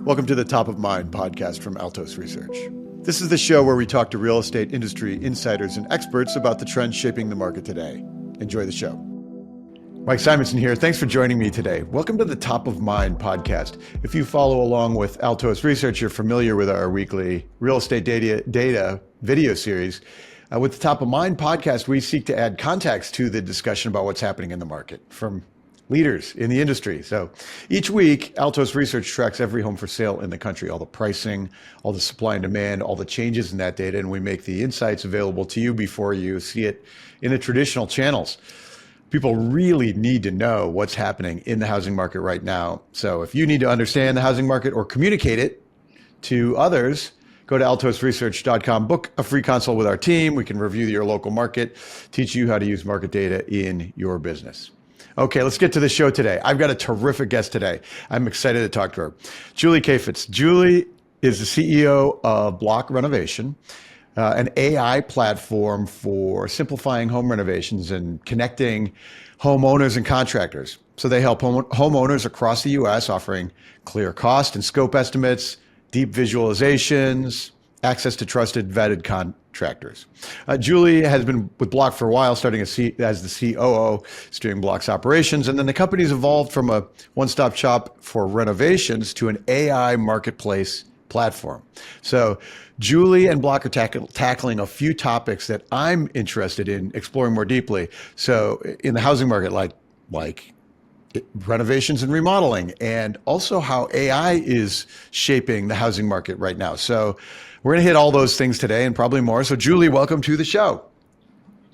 Welcome to the Top of Mind podcast from Altos Research. This is the show where we talk to real estate industry insiders and experts about the trends shaping the market today. Enjoy the show. Mike Simonsen here. Thanks for joining me today. Welcome to the Top of Mind podcast. If you follow along with Altos Research, you're familiar with our weekly real estate data video series. With the Top of Mind podcast, we seek to add context to the discussion about what's happening in the market from leaders in the industry. So each week, Altos Research tracks every home for sale in the country, all the pricing, all the supply and demand, all the changes in that data, and we make the insights available to you before you see it in the traditional channels. People really need to know what's happening in the housing market right now. So if you need to understand the housing market or communicate it to others, go to altosresearch.com, book a free consult with our team. We can review your local market, teach you how to use market data in your business. Okay, let's get to the show today. I've got a terrific guest today. I'm excited to talk to her. Julie Kheyfets. Julie is the CEO of Block Renovation, an AI platform for simplifying home renovations and connecting homeowners and contractors. So they help homeowners across the U.S. offering clear cost and scope estimates, deep visualizations, access to trusted, vetted contractors. Julie has been with Block for a while, starting as the COO, steering Block's operations, and then the company's evolved from a one-stop shop for renovations to an AI marketplace platform. So Julie and Block are tackling a few topics that I'm interested in exploring more deeply. So in the housing market, like renovations and remodeling, and also how AI is shaping the housing market right now. So we're going to hit all those things today and probably more. So Julie, welcome to the show.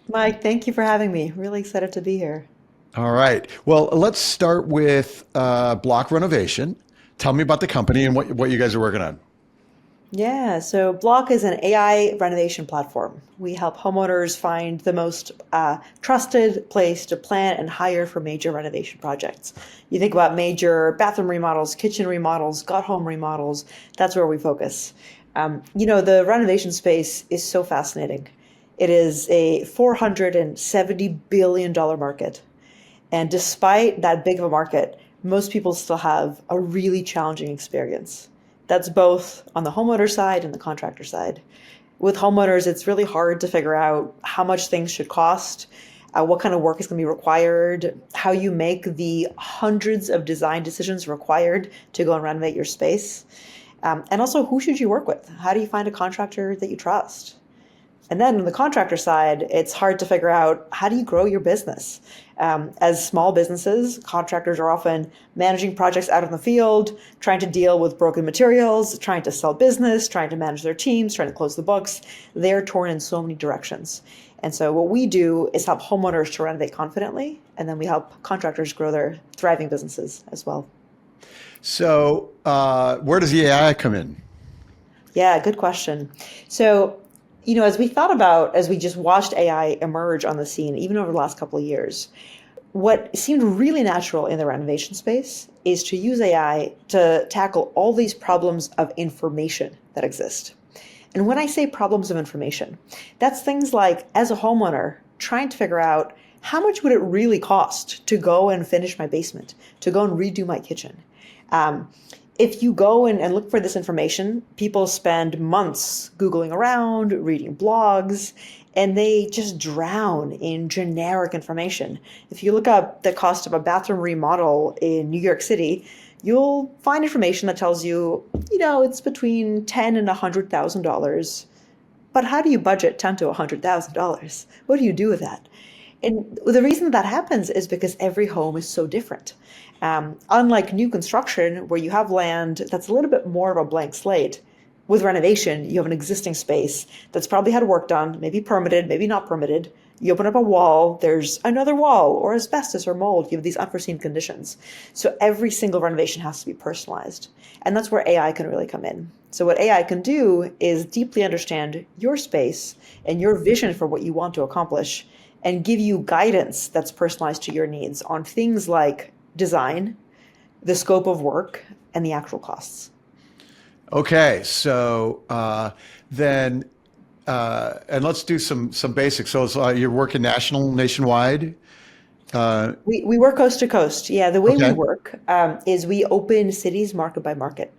Mike, thank you for having me. Really excited to be here. All right. Well, let's start with Block Renovation. Tell me about the company and what you guys are working on. Yeah, so Block is an AI renovation platform. We help homeowners find the most trusted place to plan and hire for major renovation projects. You think about major bathroom remodels, kitchen remodels, gut home remodels, that's where we focus. The renovation space is so fascinating. It is a $470 billion market. And despite that big of a market, most people still have a really challenging experience. That's both on the homeowner side and the contractor side. With homeowners, it's really hard to figure out how much things should cost, what kind of work is going to be required, how you make the hundreds of design decisions required to go and renovate your space. And also, who should you work with? How do you find a contractor that you trust? And then on the contractor side, it's hard to figure out how do you grow your business. As small businesses, contractors are often managing projects out in the field, trying to deal with broken materials, trying to sell business, trying to manage their teams, trying to close the books. They're torn in so many directions. And so what we do is help homeowners to renovate confidently, and then we help contractors grow their thriving businesses as well. So where does the AI come in? Yeah, good question. So, as we just watched AI emerge on the scene, even over the last couple of years, what seemed really natural in the renovation space is to use AI to tackle all these problems of information that exist. And when I say problems of information, that's things like, as a homeowner, trying to figure out how much would it really cost to go and finish my basement, to go and redo my kitchen. If you go and look for this information, people spend months Googling around, reading blogs, and they just drown in generic information. If you look up the cost of a bathroom remodel in New York City, you'll find information that tells you, it's between $10,000 and $100,000. But how do you budget $10,000 to $100,000? What do you do with that? And the reason that happens is because every home is so different. Unlike new construction, where you have land that's a little bit more of a blank slate, with renovation, you have an existing space that's probably had work done, maybe permitted, maybe not permitted. You open up a wall, there's another wall, or asbestos or mold. You have these unforeseen conditions. So every single renovation has to be personalized. And that's where AI can really come in. So what AI can do is deeply understand your space and your vision for what you want to accomplish, and give you guidance that's personalized to your needs on things like design, the scope of work, and the actual costs. Okay, so then let's do some basics. So you're working nationwide? We work coast to coast. Yeah, the way Okay. we work is we open cities market by market.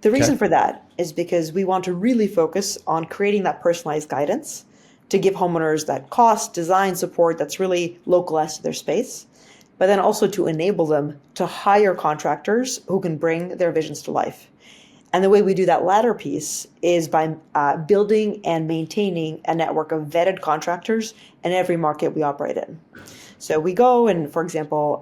The Okay. reason for that is because we want to really focus on creating that personalized guidance to give homeowners that cost, design support that's really localized to their space, but then also to enable them to hire contractors who can bring their visions to life. And the way we do that latter piece is by building and maintaining a network of vetted contractors in every market we operate in. So we go and, for example,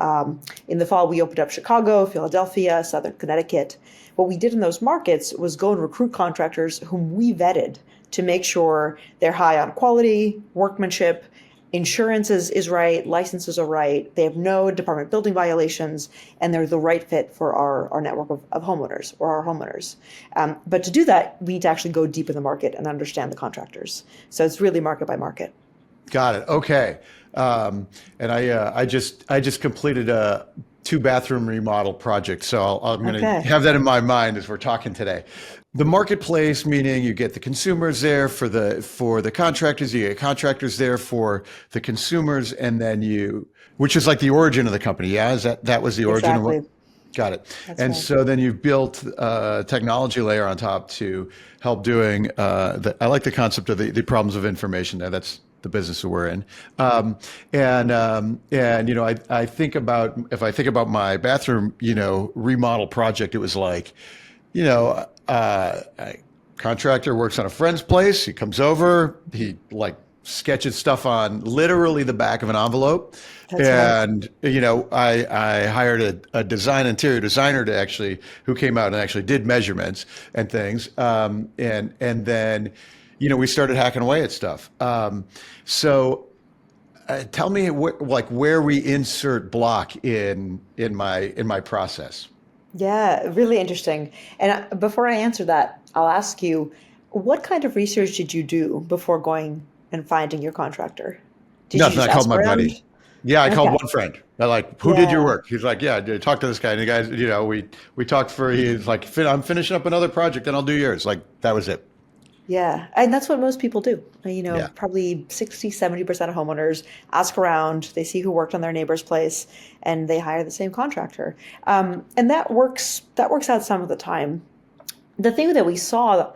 in the fall, we opened up Chicago, Philadelphia, Southern Connecticut. What we did in those markets was go and recruit contractors whom we vetted to make sure they're high on quality, workmanship, insurance is right, licenses are right, they have no department building violations, and they're the right fit for our network of homeowners or our homeowners. But to do that, we need to actually go deep in the market and understand the contractors. So it's really market by market. Got it. Okay. And I just completed a 2-bathroom remodel project, so I'm going to Okay. have that in my mind as we're talking today. The marketplace, meaning you get the consumers there for the contractors, you get contractors there for the consumers, and then which is like the origin of the company. Yeah, that was the origin of what? Exactly. Got it. That's And right. so then you've built a technology layer on top to help doing I like the concept of the problems of information there. That's the business that we're in. And I think about, if I think about my bathroom, remodel project, it was like, a contractor works on a friend's place. He comes over, he like sketches stuff on literally the back of an envelope. That's right. And, I hired a interior designer who came out and actually did measurements and things. And then, we started hacking away at stuff. So tell me where we insert Block in my process. Yeah, really interesting. And before I answer that, I'll ask you, what kind of research did you do before going and finding your contractor? Did you Nothing. just I called ask my around? buddy. Yeah, I called Okay. one friend. I like, who did your Yeah. work? He's like, yeah, I talked to this guy. And the guys, we talked he's like, I'm finishing up another project and I'll do yours. Like, that was it. Yeah. And that's what most people do. Yeah. Probably 60, 70% of homeowners ask around, they see who worked on their neighbor's place, and they hire the same contractor. And that works out some of the time. The thing that we saw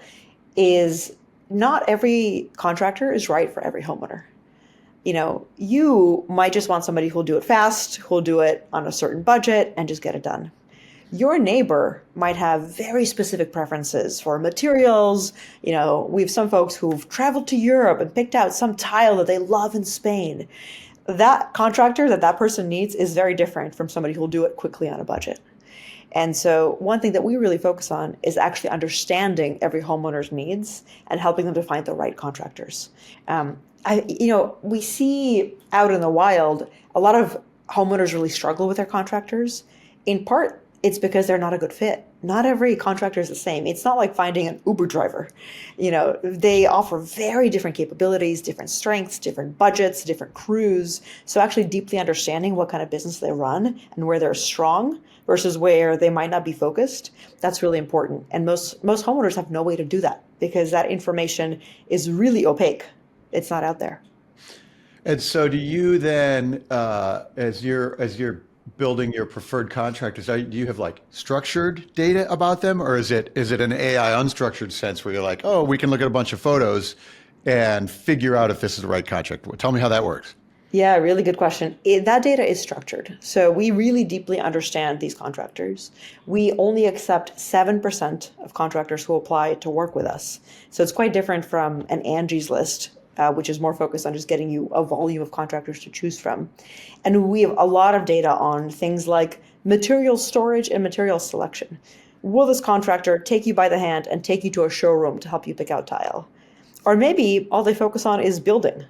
is not every contractor is right for every homeowner. You might just want somebody who'll do it fast, who'll do it on a certain budget and just get it done. Your neighbor might have very specific preferences for materials. We have some folks who've traveled to Europe and picked out some tile that they love in Spain. That contractor that person needs is very different from somebody who'll do it quickly on a budget. And so one thing that we really focus on is actually understanding every homeowner's needs and helping them to find the right contractors. We see out in the wild, a lot of homeowners really struggle with their contractors. In part, it's because they're not a good fit. Not every contractor is the same. It's not like finding an Uber driver. They offer very different capabilities, different strengths, different budgets, different crews. So actually deeply understanding what kind of business they run and where they're strong versus where they might not be focused, that's really important. And most homeowners have no way to do that because that information is really opaque. It's not out there. And so do you then, as you're building your preferred contractors, do you have like structured data about them, or is it an AI unstructured sense where you're like, oh, we can look at a bunch of photos and figure out if this is the right contract? Tell me how that works. Yeah, really good question. That data is structured. So we really deeply understand these contractors. We only accept 7% of contractors who apply to work with us. So it's quite different from an Angie's List, which is more focused on just getting you a volume of contractors to choose from. And we have a lot of data on things like material storage and material selection. Will this contractor take you by the hand and take you to a showroom to help you pick out tile? Or maybe all they focus on is building.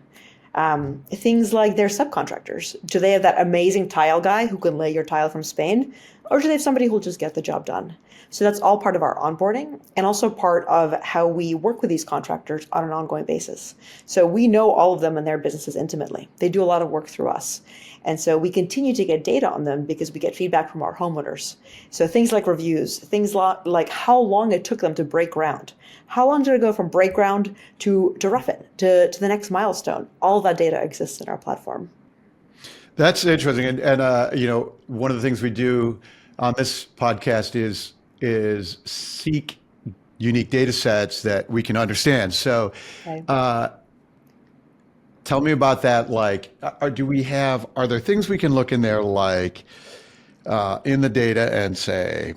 Things like their subcontractors. Do they have that amazing tile guy who can lay your tile from Spain? Or do they have somebody who'll just get the job done? So that's all part of our onboarding and also part of how we work with these contractors on an ongoing basis. So we know all of them and their businesses intimately. They do a lot of work through us. And so we continue to get data on them because we get feedback from our homeowners. So things like reviews, things like how long it took them to break ground. How long did it go from break ground to rough it, to the next milestone? All of that data exists in our platform. That's interesting. And one of the things we do on this podcast is seek unique data sets that we can understand. So Okay. tell me about that. Like, are there things we can look in there like in the data and say,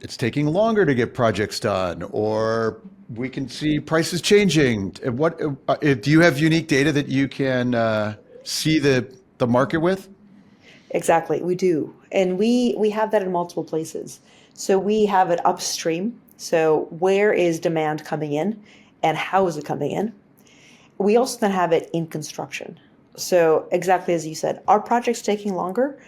it's taking longer to get projects done, or we can see prices changing. Do you have unique data that you can see the market with? Exactly, we do. And we have that in multiple places. So we have it upstream. So where is demand coming in and how is it coming in? We also then have it in construction. So exactly as you said, are projects taking longer?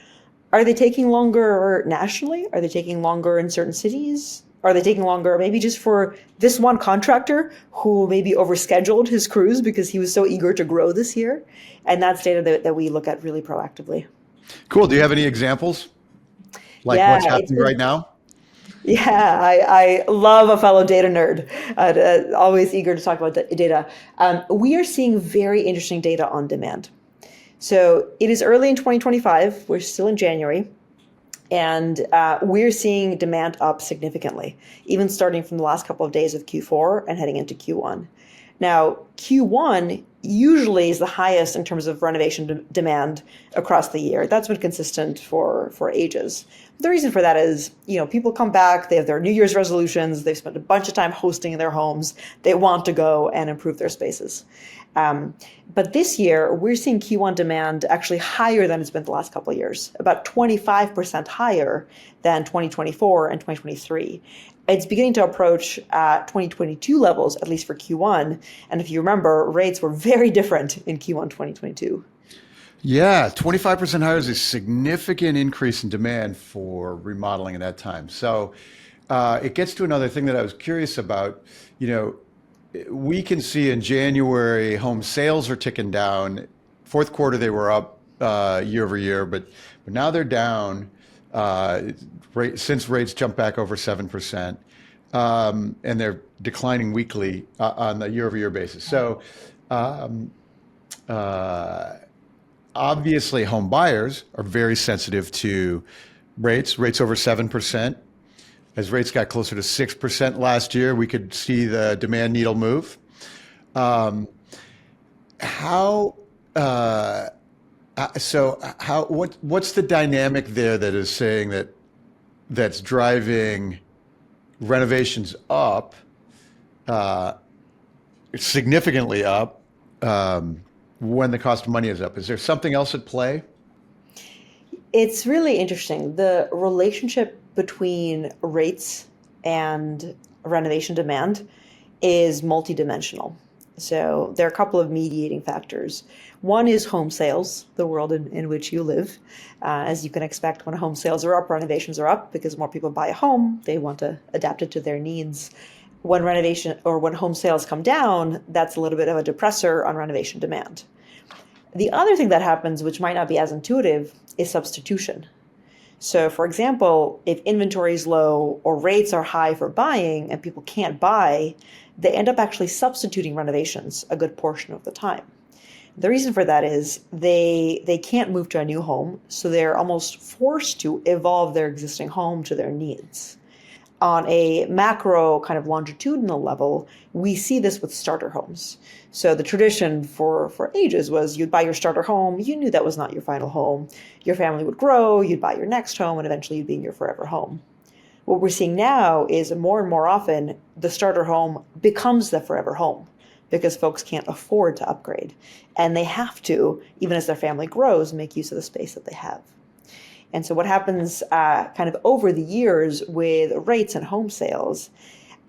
Are they taking longer nationally? Are they taking longer in certain cities? Are they taking longer maybe just for this one contractor who maybe overscheduled his crews because he was so eager to grow this year? And that's data that we look at really proactively. Cool. Do you have any examples? Like Yeah, what's happening right now? yeah, I love a fellow data nerd, always eager to talk about data. We are seeing very interesting data on demand. So it is early in 2025. We're still in January. And we're seeing demand up significantly, even starting from the last couple of days of Q4 and heading into Q1. Now, Q1 usually is the highest in terms of renovation demand across the year. That's been consistent for ages. The reason for that is, people come back, they have their New Year's resolutions, they've spent a bunch of time hosting in their homes, they want to go and improve their spaces. But this year, we're seeing Q1 demand actually higher than it's been the last couple of years, about 25% higher than 2024 and 2023. It's beginning to approach 2022 levels, at least for Q1. And if you remember, rates were very different in Q1 2022. Yeah, 25% higher is a significant increase in demand for remodeling at that time. So it gets to another thing that I was curious about. We can see in January home sales are ticking down. Fourth quarter they were up year over year, but now they're down since rates jumped back over 7%, and they're declining weekly on the year over year basis. So obviously home buyers are very sensitive to rates over 7%. As rates got closer to 6% last year, we could see the demand needle move. What's the dynamic there that is saying that's driving renovations up, significantly up, when the cost of money is up? Is there something else at play? It's really interesting. The relationship between rates and renovation demand is multidimensional. So there are a couple of mediating factors. One is home sales, the world in which you live. As you can expect, when home sales are up, renovations are up because more people buy a home. They want to adapt it to their needs. When home sales come down, that's a little bit of a depressor on renovation demand. The other thing that happens, which might not be as intuitive, is substitution. So, for example, if inventory is low or rates are high for buying and people can't buy, they end up actually substituting renovations a good portion of the time. The reason for that is they can't move to a new home, so they're almost forced to evolve their existing home to their needs. On a macro kind of longitudinal level, we see this with starter homes. So the tradition for ages was you'd buy your starter home, you knew that was not your final home. Your family would grow, you'd buy your next home, and eventually you'd be in your forever home. What we're seeing now is more and more often the starter home becomes the forever home because folks can't afford to upgrade. And they have to, even as their family grows, make use of the space that they have. And so what happens kind of over the years with rates and home sales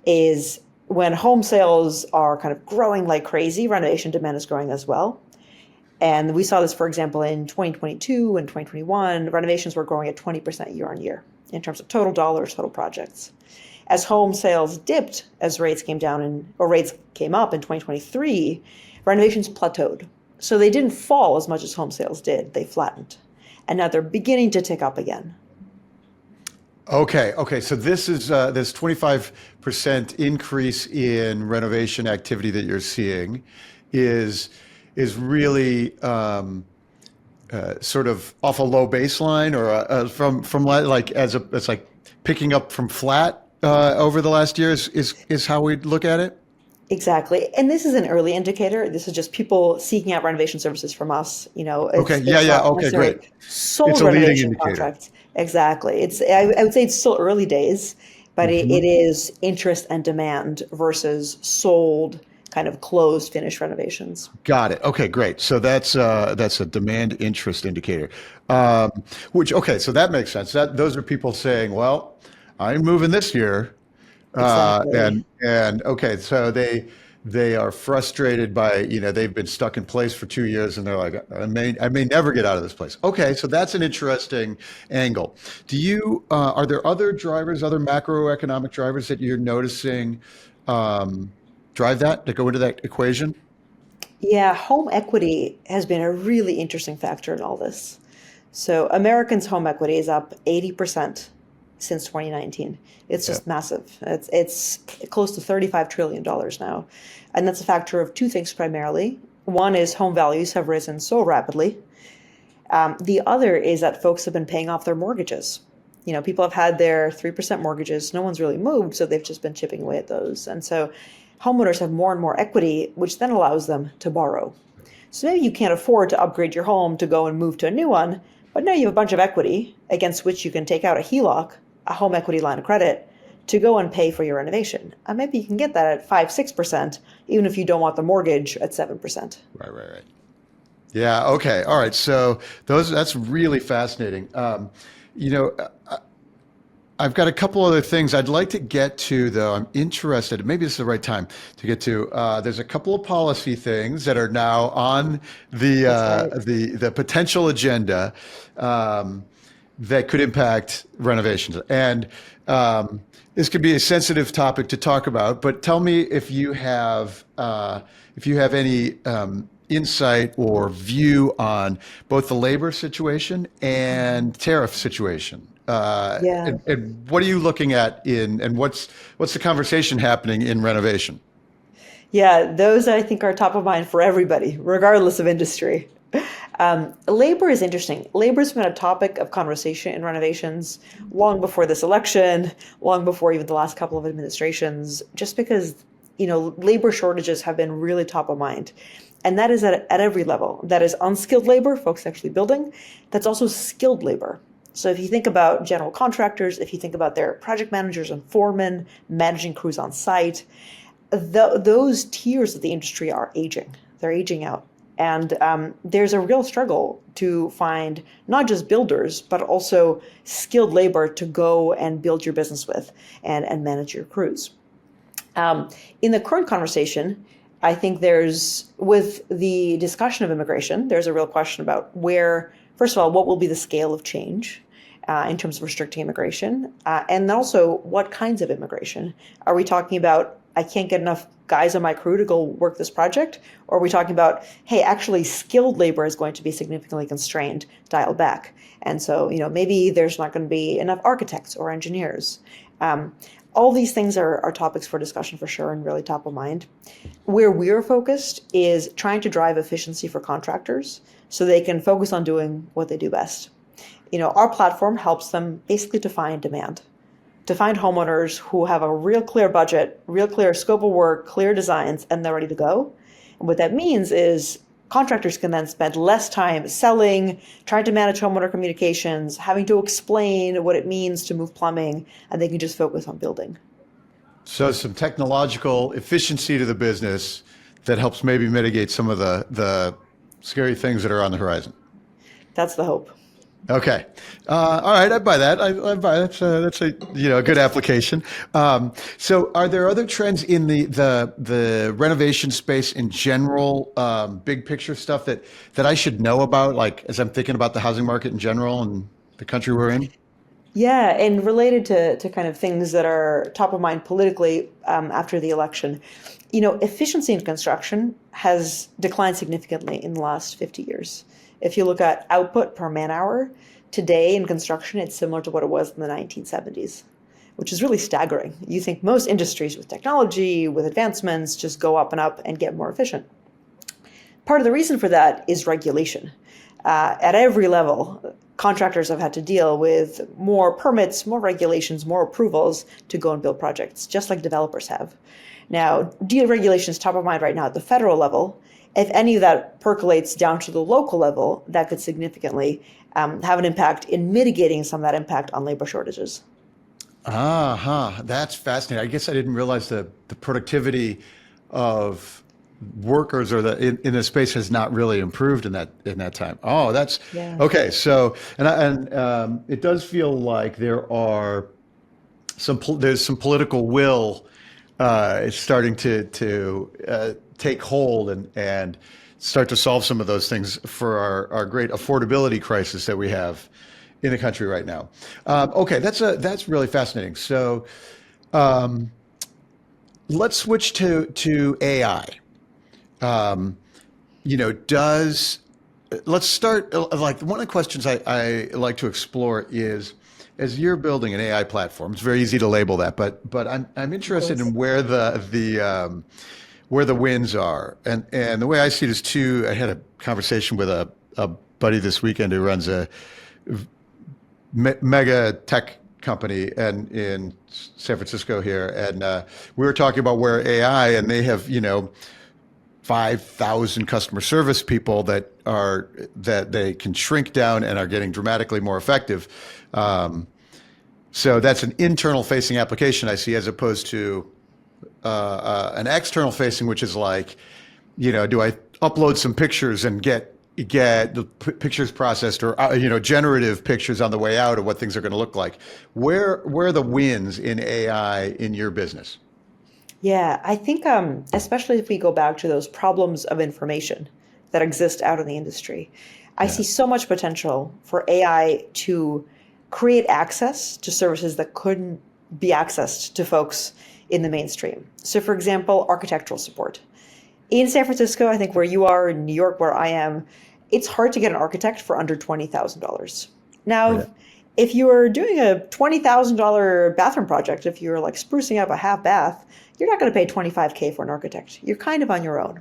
is when home sales are kind of growing like crazy, renovation demand is growing as well. And we saw this, for example, in 2022 and 2021, renovations were growing at 20% year on year in terms of total dollars, total projects. As home sales dipped, as rates came down or rates came up in 2023, renovations plateaued. So they didn't fall as much as home sales did, they flattened. And now they're beginning to tick up again. Okay. So this is this 25% increase in renovation activity that you're seeing is really sort of off a low baseline, or from like it's like picking up from flat over the last year is how we look at it? Exactly. And this is an early indicator. This is just people seeking out renovation services from us. Okay. Yeah. It's Yeah. not Okay. Great. necessarily It's sold a leading renovation indicator. contracts. Exactly. I would say it's still early days, but Hmm. it is interest and demand versus sold kind of closed finished renovations. Got it. Okay, great. So that's a demand interest indicator. Um, which okay, so that makes sense. That those are people saying, "Well, I'm moving this year," Exactly. and okay, so they are frustrated by they've been stuck in place for 2 years, and they're like, I may never get out of this place. Okay, so that's an interesting angle. Do you are there other drivers, other macroeconomic drivers that you're noticing um, drive that go into that equation? Yeah, home equity has been a really interesting factor in all this. So Americans' home equity is up 80% since 2019. It's Yeah. just massive. It's close to $35 trillion now. And that's a factor of two things primarily. One is home values have risen so rapidly. The other is that folks have been paying off their mortgages. People have had their 3% mortgages. No one's really moved, so they've just been chipping away at those. And so homeowners have more and more equity, which then allows them to borrow. So maybe you can't afford to upgrade your home to go and move to a new one, but now you have a bunch of equity against which you can take out a HELOC, a home equity line of credit, to go and pay for your renovation. And maybe you can get that at 5, 6%, even if you don't want the mortgage at 7%. Right, right, right. Yeah. Okay. All right. So that's really fascinating. You know, I've got a couple other things I'd like to get to, though. I'm interested. Maybe this is the right time to get to. There's a couple of policy things that are now on That's right. the potential agenda um, that could impact renovations, and this could be a sensitive topic to talk about. But tell me if you have any insight or view on both the labor situation and tariff situation. Yeah. And what are you looking at and what's the conversation happening in renovation? Yeah, those I think are top of mind for everybody, regardless of industry. Labor is interesting. Labor's been a topic of conversation in renovations long before this election, long before even the last couple of administrations, just because, labor shortages have been really top of mind. And that is at every level. That is unskilled labor, folks actually building. That's also skilled labor. So if you think about general contractors, if you think about their project managers and foremen managing crews on site, those tiers of the industry are aging. They're aging out. And there's a real struggle to find not just builders, but also skilled labor to go and build your business with and manage your crews. In the current conversation, I think with the discussion of immigration, there's a real question about first of all, what will be the scale of change in terms of restricting immigration? And then also, what kinds of immigration? Are we talking about, I can't get enough guys on my crew to go work this project? Or are we talking about, hey, actually skilled labor is going to be significantly constrained, dialed back? And so, maybe there's not going to be enough architects or engineers. All these things are topics for discussion for sure and really top of mind. Where we're focused is trying to drive efficiency for contractors so they can focus on doing what they do best. Our platform helps them basically define demand, to find homeowners who have a real clear budget, real clear scope of work, clear designs, and they're ready to go. And what that means is contractors can then spend less time selling, trying to manage homeowner communications, having to explain what it means to move plumbing, and they can just focus on building. So some technological efficiency to the business that helps maybe mitigate some of the scary things that are on the horizon. That's the hope. Okay. All right. I buy that. I buy that's a a good application. So are there other trends in the renovation space in general, big picture stuff that I should know about, like as I'm thinking about the housing market in general and the country we're in? Yeah, and related to kind of things that are top of mind politically after the election, efficiency in construction has declined significantly in the last 50 years. If you look at output per man hour, today in construction, it's similar to what it was in the 1970s, which is really staggering. You think most industries with technology, with advancements, just go up and get more efficient. Part of the reason for that is regulation. At every level, contractors have had to deal with more permits, more regulations, more approvals to go and build projects, just like developers have. Now, deregulation is top of mind right now at the federal level. If any of that percolates down to the local level, that could significantly have an impact in mitigating some of that impact on labor shortages. That's fascinating. I guess I didn't realize the productivity of workers or in the space has not really improved in that time. Oh, that's Yeah. okay. So, it does feel like there's some political will is starting to take hold and start to solve some of those things for our great affordability crisis that we have in the country right now. Okay, that's really fascinating. So let's switch to AI. Um, does let's start like one of the questions I like to explore is as you're building an AI platform, it's very easy to label that, but I'm Of interested course. in where the wins are. And the way I see it is too, I had a conversation with a buddy this weekend who runs a mega tech company and in San Francisco here. And we were talking about where AI and they have, 5,000 customer service people that they can shrink down and are getting dramatically more effective. So that's an internal facing application I see as opposed to an external facing, which is like, do I upload some pictures and get the pictures processed or generative pictures on the way out of what things are going to look like? Where are the wins in AI in your business? Yeah, I think especially if we go back to those problems of information that exist out in the industry, I Yeah. see so much potential for AI to create access to services that couldn't be accessed to folks in the mainstream. So, for example, architectural support. In San Francisco, I think where you are, in New York, where I am, it's hard to get an architect for under $20,000. Right. Now, if you are doing a $20,000 bathroom project, if you're like sprucing up a half bath, you're not going to pay 25K for an architect. You're kind of on your own.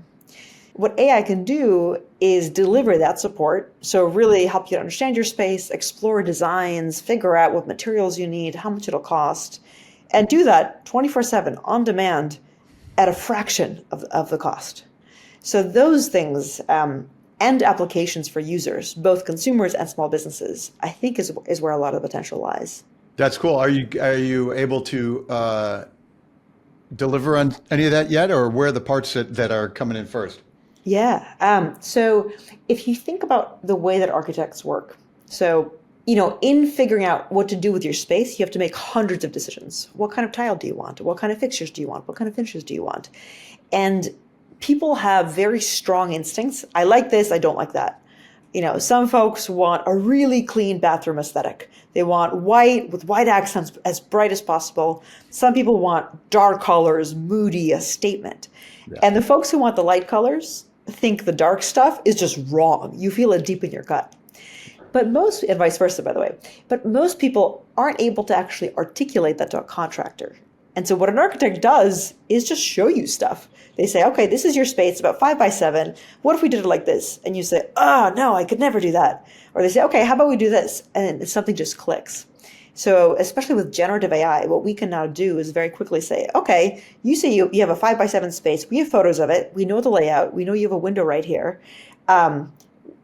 What AI can do is deliver that support. So really help you to understand your space, explore designs, figure out what materials you need, how much it'll cost, and do that 24/7 on demand at a fraction of the cost. So those things and applications for users, both consumers and small businesses, I think is where a lot of the potential lies. That's cool. Are you able to deliver on any of that yet, or where are the parts that are coming in first? Yeah. So if you think about the way that architects work, so in figuring out what to do with your space, you have to make hundreds of decisions. What kind of tile do you want? What kind of fixtures do you want? What kind of finishes do you want? And people have very strong instincts. I like this, I don't like that. Some folks want a really clean bathroom aesthetic. They want white with white accents as bright as possible. Some people want dark colors, moody, a statement. Yeah. And the folks who want the light colors think the dark stuff is just wrong. You feel it deep in your gut. But and vice versa, by the way, but most people aren't able to actually articulate that to a contractor. And so what an architect does is just show you stuff. They say, okay, this is your space, about 5 by 7. What if we did it like this? And you say, oh, no, I could never do that. Or they say, okay, how about we do this? And something just clicks. So especially with generative AI, what we can now do is very quickly say, okay, you say you have a 5 by 7 space. We have photos of it. We know the layout. We know you have a window right here.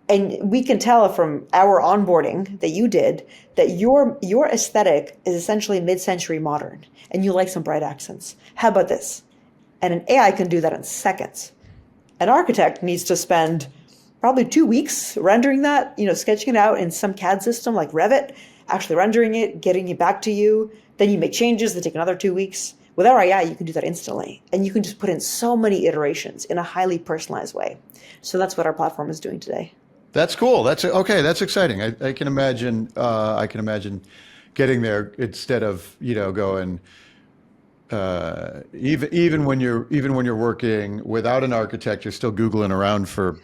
And we can tell from our onboarding that you did that your aesthetic is essentially mid-century modern and you like some bright accents. How about this? And an AI can do that in seconds. An architect needs to spend probably 2 weeks rendering that, sketching it out in some CAD system like Revit, actually rendering it, getting it back to you. Then you make changes that take another 2 weeks. With our AI, you can do that instantly. And you can just put in so many iterations in a highly personalized way. So that's what our platform is doing today. That's cool. That's okay. That's exciting. I can imagine. I can imagine getting there instead of going even when you're working without an architect, you're still Googling around for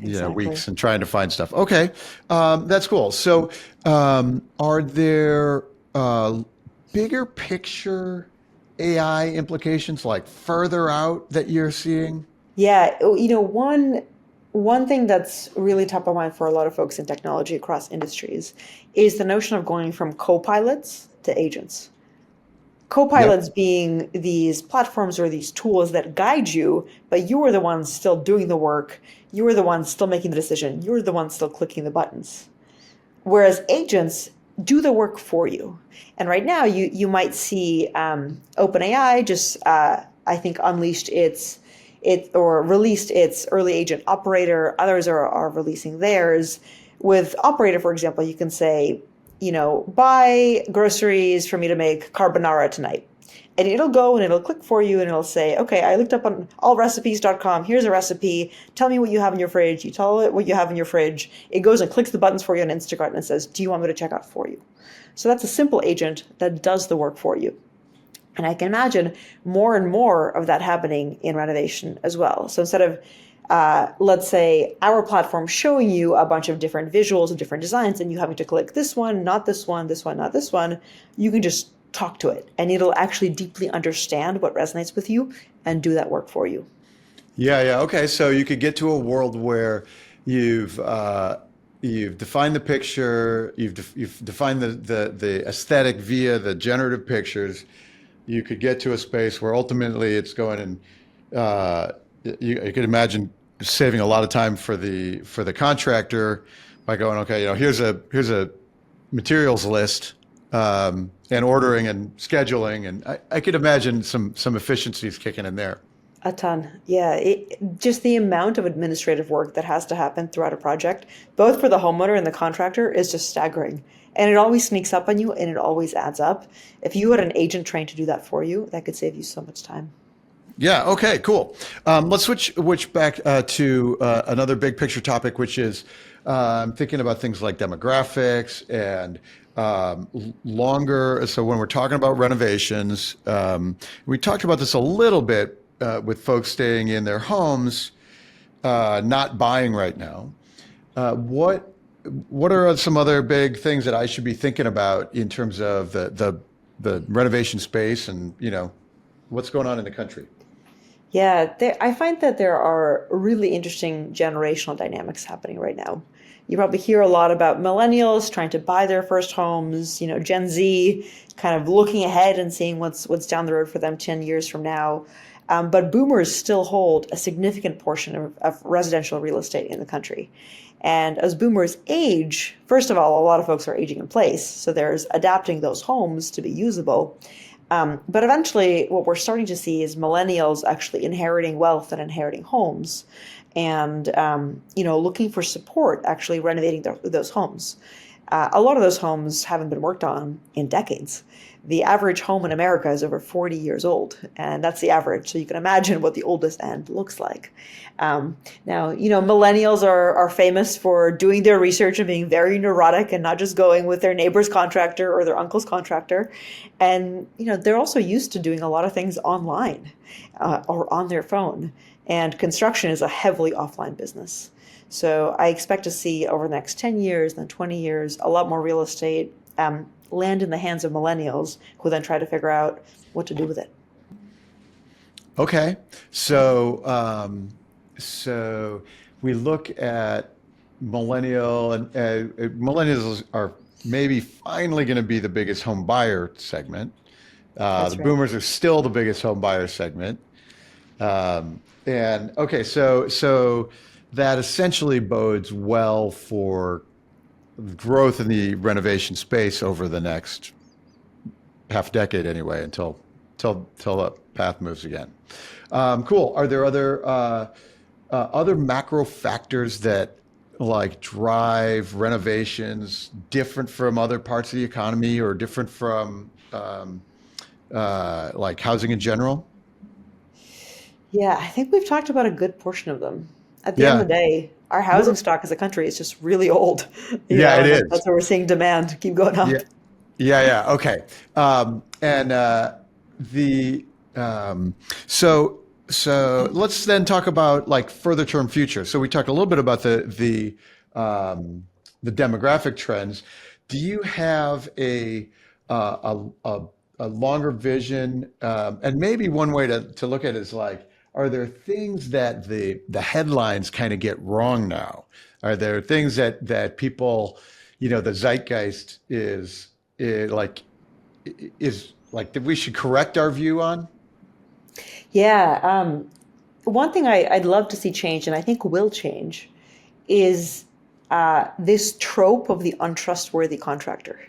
Exactly. weeks and trying to find stuff. Okay, that's cool. So, are there bigger picture AI implications like further out that you're seeing? Yeah, one One thing that's really top of mind for a lot of folks in technology across industries is the notion of going from co-pilots to agents. Yep. Co-pilots being these platforms or these tools that guide you, but you are the ones still doing the work. You are the ones still making the decision. You're the ones still clicking the buttons. Whereas agents do the work for you. And right now, you might see OpenAI just I think unleashed it or released its early agent operator. Others are releasing theirs. With operator, for example, you can say, buy groceries for me to make carbonara tonight. And it'll go and it'll click for you and it'll say, okay, I looked up on allrecipes.com. Here's a recipe. Tell me what you have in your fridge. You tell it what you have in your fridge. It goes and clicks the buttons for you on Instacart and says, do you want me to check out for you? So that's a simple agent that does the work for you. And I can imagine more and more of that happening in renovation as well. So instead of, let's say, our platform showing you a bunch of different visuals of different designs and you having to click this one, not this one, this one, not this one, you can just talk to it and it'll actually deeply understand what resonates with you and do that work for you. Yeah, yeah. Okay, so you could get to a world where you've defined the picture, you've defined the aesthetic via the generative pictures. You could get to a space where ultimately it's going and you could imagine saving a lot of time for the contractor by going, okay, here's a materials list, and ordering and scheduling, and I could imagine some efficiencies kicking in there. A ton. Yeah. Just the amount of administrative work that has to happen throughout a project, both for the homeowner and the contractor, is just staggering. And it always sneaks up on you and it always adds up. If you had an agent trained to do that for you, that could save you so much time. Yeah. Okay. Cool. Let's switch back to another big picture topic, which is thinking about things like demographics and longer. So when we're talking about renovations, we talked about this a little bit with folks staying in their homes, not buying right now. What are some other big things that I should be thinking about in terms of the renovation space and what's going on in the country? Yeah, I find that there are really interesting generational dynamics happening right now. You probably hear a lot about millennials trying to buy their first homes, Gen Z kind of looking ahead and seeing what's down the road for them 10 years from now. But boomers still hold a significant portion of residential real estate in the country. And as boomers age, first of all, a lot of folks are aging in place. So there's adapting those homes to be usable. But eventually, what we're starting to see is millennials actually inheriting wealth and inheriting homes and, looking for support, actually renovating those homes. A lot of those homes haven't been worked on in decades. The average home in America is over 40 years old, and that's the average. So you can imagine what the oldest end looks like. Now, millennials are famous for doing their research and being very neurotic and not just going with their neighbor's contractor or their uncle's contractor. And, they're also used to doing a lot of things online or on their phone. And construction is a heavily offline business. So I expect to see over the next 10 years, then 20 years, a lot more real estate land in the hands of millennials who then try to figure out what to do with it. Okay, so we look at millennial and millennials are maybe finally going to be the biggest home buyer segment. The That's right. boomers are still the biggest home buyer segment. And okay, so that essentially bodes well for growth in the renovation space over the next half decade anyway, until the path moves again. Cool. Are there other macro factors that like drive renovations different from other parts of the economy or different from like housing in general? Yeah, I think we've talked about a good portion of them. At the end Yeah. of the day, our What? housing stock as a country is just really old, Yeah, it and is. that's where we're seeing demand keep going Yeah. up. Yeah. Yeah. Okay. And the um, so let's then talk about like further term future. So we talked a little bit about the demographic trends. Do you have a longer vision? And maybe one way to look at it is like, are there things that the headlines kind of get wrong now? Are there things that people, the zeitgeist is like that we should correct our view on? Yeah. One thing I'd love to see change, and I think will change, is this trope of the untrustworthy contractor.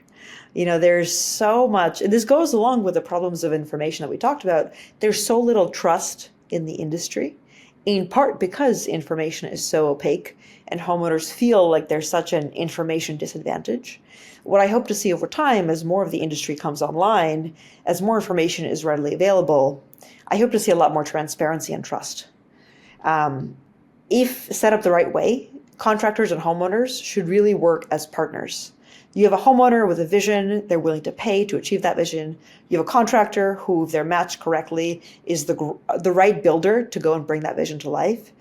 There's so much, and this goes along with the problems of information that we talked about. There's so little trust in the industry, in part because information is so opaque and homeowners feel like there's such an information disadvantage. What I hope to see over time, as more of the industry comes online, as more information is readily available, I hope to see a lot more transparency and trust. If set up the right way, contractors and homeowners should really work as partners. You have a homeowner with a vision, they're willing to pay to achieve that vision. You have a contractor who, if they're matched correctly, is the right builder to go and bring that vision to life.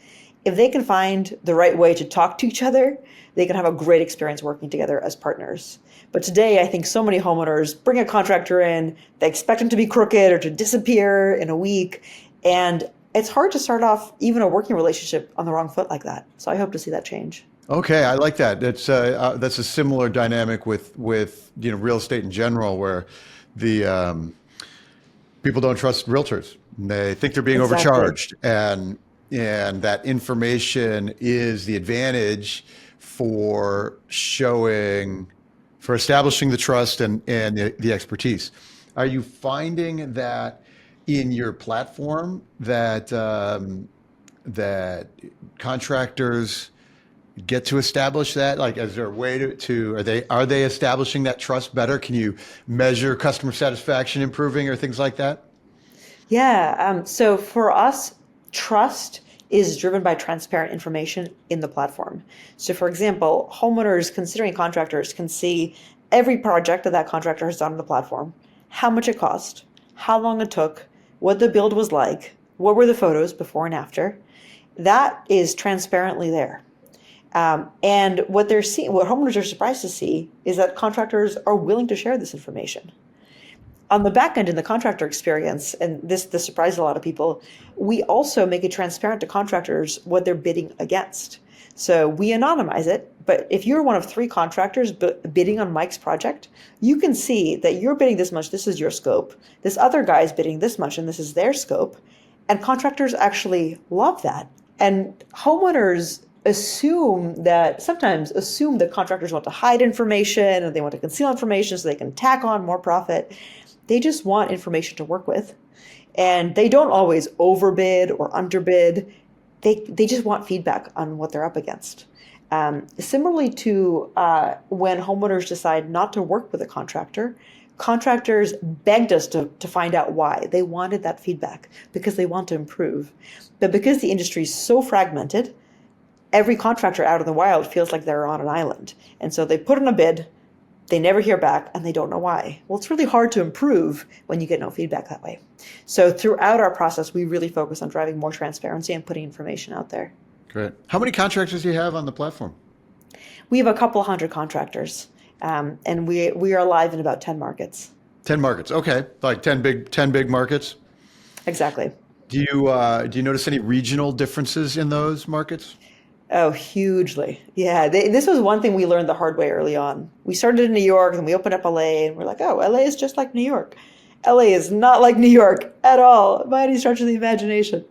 If they can find the right way to talk to each other, they can have a great experience working together as partners. But today, I think so many homeowners bring a contractor in, they expect him to be crooked or to disappear in a week, and it's hard to start off even a working relationship on the wrong foot like that. So I hope to see that change. Okay, I like that. That's a similar dynamic with real estate in general, where the people don't trust realtors. They think they're being Exactly. overcharged, and that information is the advantage for establishing the trust and the expertise. Are you finding that in your platform that that contractors get to establish that? Like, is there a way to are they establishing that trust better? Can you measure customer satisfaction improving or things like that? Yeah. So for us, trust is driven by transparent information in the platform. So for example, homeowners considering contractors can see every project that contractor has done on the platform, how much it cost, how long it took, what the build was like, what were the photos before and after. That is transparently there. And what homeowners are surprised to see is that contractors are willing to share this information. On the back end in the contractor experience, and this surprised a lot of people, we also make it transparent to contractors what they're bidding against. So we anonymize it, but if you're one of 3 contractors bidding on Mike's project, you can see that you're bidding this much, this is your scope. This other guy is bidding this much, and this is their scope. And contractors actually love that. And homeowners sometimes assume that contractors want to hide information and they want to conceal information so they can tack on more profit. They just want information to work with. And they don't always overbid or underbid. They just want feedback on what they're up against. Similarly to when homeowners decide not to work with a contractor, contractors begged us to find out why. They wanted that feedback because they want to improve. But because the industry is so fragmented, every contractor out in the wild feels like they're on an island. And so they put in a bid, they never hear back, and they don't know why. Well, it's really hard to improve when you get no feedback that way. So throughout our process, we really focus on driving more transparency and putting information out there. Great. How many contractors do you have on the platform? We have a couple hundred contractors, and we are live in about 10 markets. 10 markets. Okay. Like 10 big markets. Exactly. Do you notice any regional differences in those markets? Oh, hugely. Yeah. This was one thing we learned the hard way early on. We started in New York and we opened up LA and we're like, oh, LA is just like New York. LA is not like New York at all by any stretch of the imagination.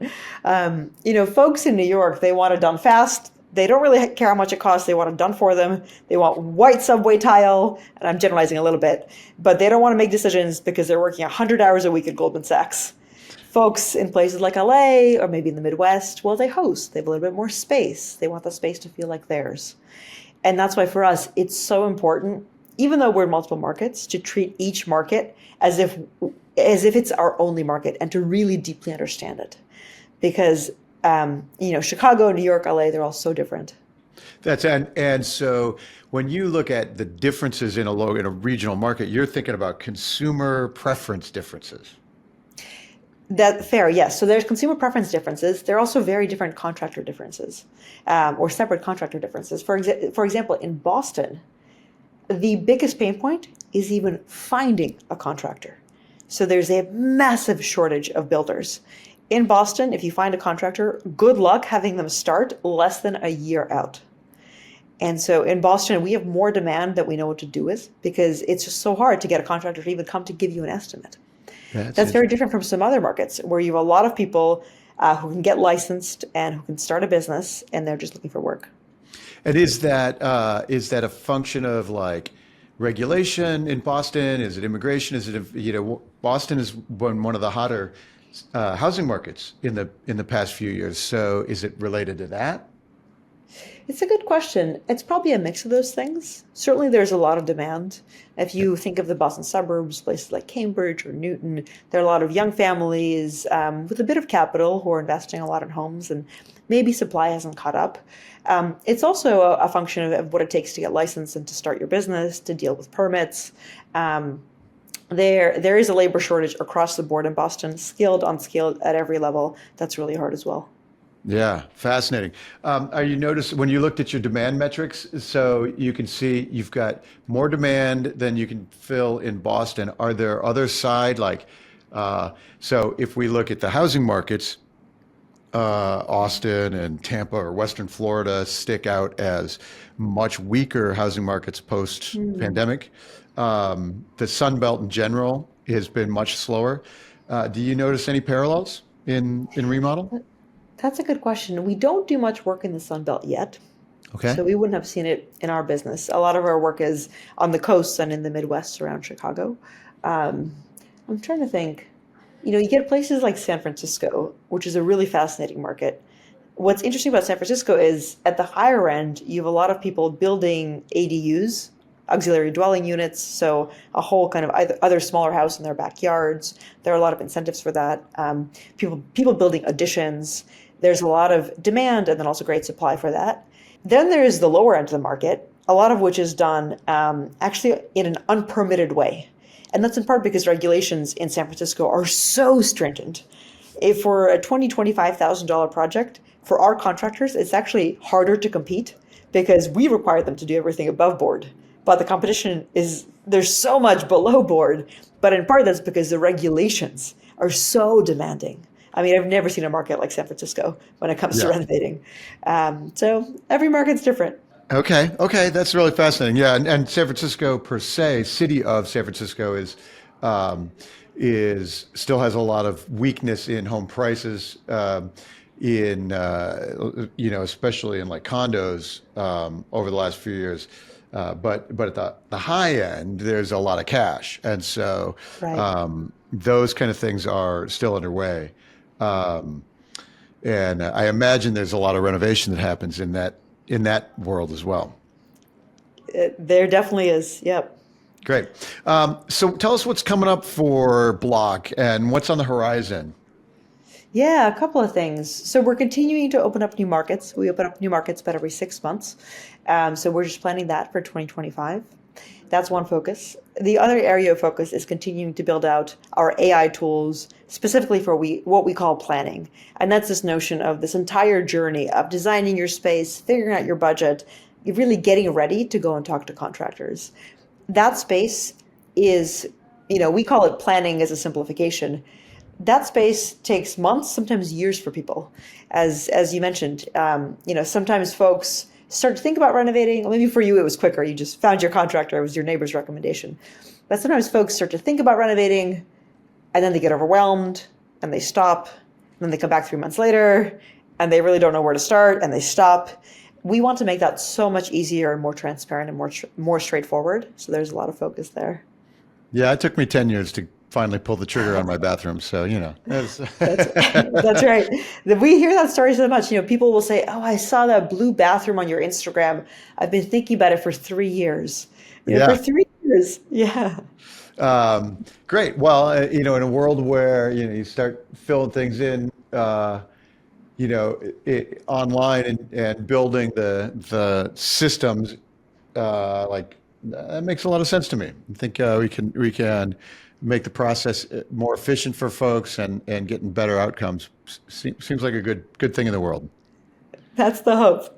Folks in New York, they want it done fast. They don't really care how much it costs. They want it done for them. They want white subway tile, and I'm generalizing a little bit, but they don't want to make decisions because they're working 100 hours a week at Goldman Sachs. Folks in places like LA or maybe in the Midwest, well, they host. They have a little bit more space. They want the space to feel like theirs. And that's why for us, it's so important, even though we're in multiple markets, to treat each market as if it's our only market and to really deeply understand it. Because, Chicago, New York, LA, they're all so different. And so when you look at the differences in a regional market, you're thinking about consumer preference differences. That's fair, yes. So there's consumer preference differences. There are also very different contractor differences, or separate contractor differences. For example, in Boston, the biggest pain point is even finding a contractor. So there's a massive shortage of builders. in Boston, if you find a contractor, good luck having them start less than a year out. And so in Boston, we have more demand that we know what to do with because it's just so hard to get a contractor to even come to give you an estimate. That's very different from some other markets where you have a lot of people who can get licensed and who can start a business and they're just looking for work. And is that a function of like regulation in Boston? Is it immigration? Is it, Boston has been one of the hotter housing markets in the past few years. So is it related to that? It's a good question. It's probably a mix of those things. Certainly, there's a lot of demand. If you think of the Boston suburbs, places like Cambridge or Newton, there are a lot of young families with a bit of capital who are investing a lot in homes, and maybe supply hasn't caught up. It's also a function of what it takes to get licensed and to start your business, to deal with permits. There is a labor shortage across the board in Boston, skilled, unskilled, at every level. That's really hard as well. Yeah, fascinating. Are you notice when you looked at your demand metrics, so you can see you've got more demand than you can fill in Boston. Are there other side so if we look at the housing markets, Austin and Tampa or Western Florida stick out as much weaker housing markets post-pandemic. The Sun Belt in general has been much slower. Do you notice any parallels in remodel? That's a good question. We don't do much work in the Sun Belt yet. Okay. So we wouldn't have seen it in our business. A lot of our work is on the coasts and in the Midwest around Chicago. I'm trying to think. You get places like San Francisco, which is a really fascinating market. What's interesting about San Francisco is at the higher end, you have a lot of people building ADUs, auxiliary dwelling units, so a whole kind of other smaller house in their backyards. There are a lot of incentives for that. People building additions. There's a lot of demand and then also great supply for that. Then there's the lower end of the market, a lot of which is done actually in an unpermitted way. And that's in part because regulations in San Francisco are so stringent. If for a $20,000, $25,000 project, for our contractors, it's actually harder to compete because we require them to do everything above board. But the competition there's so much below board. But in part that's because the regulations are so demanding. I mean, I've never seen a market like San Francisco when it comes to renovating. So every market's different. Okay, that's really fascinating. Yeah, and San Francisco per se, city of San Francisco is still has a lot of weakness in home prices, especially in like condos over the last few years. But at the high end, there's a lot of cash, and so those kind of things are still underway. And I imagine there's a lot of renovation that happens in that world as well. There definitely is. Yep. Great. So tell us what's coming up for Block and what's on the horizon. Yeah, a couple of things. So we're continuing to open up new markets. We open up new markets about every 6 months. So we're just planning that for 2025. That's one focus. The other area of focus is continuing to build out our AI tools, specifically for what we call planning. And that's this notion of this entire journey of designing your space, figuring out your budget, you're really getting ready to go and talk to contractors. That space is, we call it planning as a simplification. That space takes months, sometimes years for people. As you mentioned, sometimes folks start to think about renovating. Or maybe for you, it was quicker. You just found your contractor. It was your neighbor's recommendation. But sometimes folks start to think about renovating and then they get overwhelmed and they stop. And then they come back 3 months later and they really don't know where to start and they stop. We want to make that so much easier and more transparent and more straightforward. So there's a lot of focus there. Yeah, it took me 10 years to finally pull the trigger on my bathroom. So, that's right. We hear that story so much. People will say, "Oh, I saw that blue bathroom on your Instagram. I've been thinking about it for 3 years." For 3 years. Yeah. Great. Well, in a world where, you start filling things in, online and building the systems, that makes a lot of sense to me. I think we can make the process more efficient for folks and getting better outcomes. Seems like a good thing in the world. That's the hope.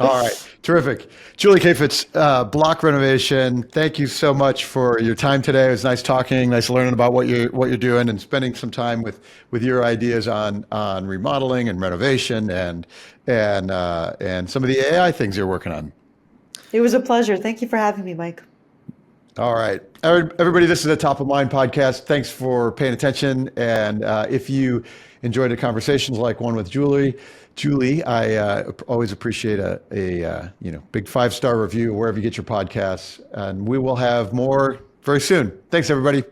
All right. Terrific. Julie Kheyfets, Block Renovation. Thank you so much for your time today. It was nice talking, nice learning about what you're doing and spending some time with your ideas on remodeling and renovation and some of the AI things you're working on. It was a pleasure. Thank you for having me, Mike. All right. Everybody, this is a Top of Mind podcast. Thanks for paying attention. And if you enjoyed the conversations like one with Julie, I always appreciate a big 5-star review wherever you get your podcasts. And we will have more very soon. Thanks, everybody.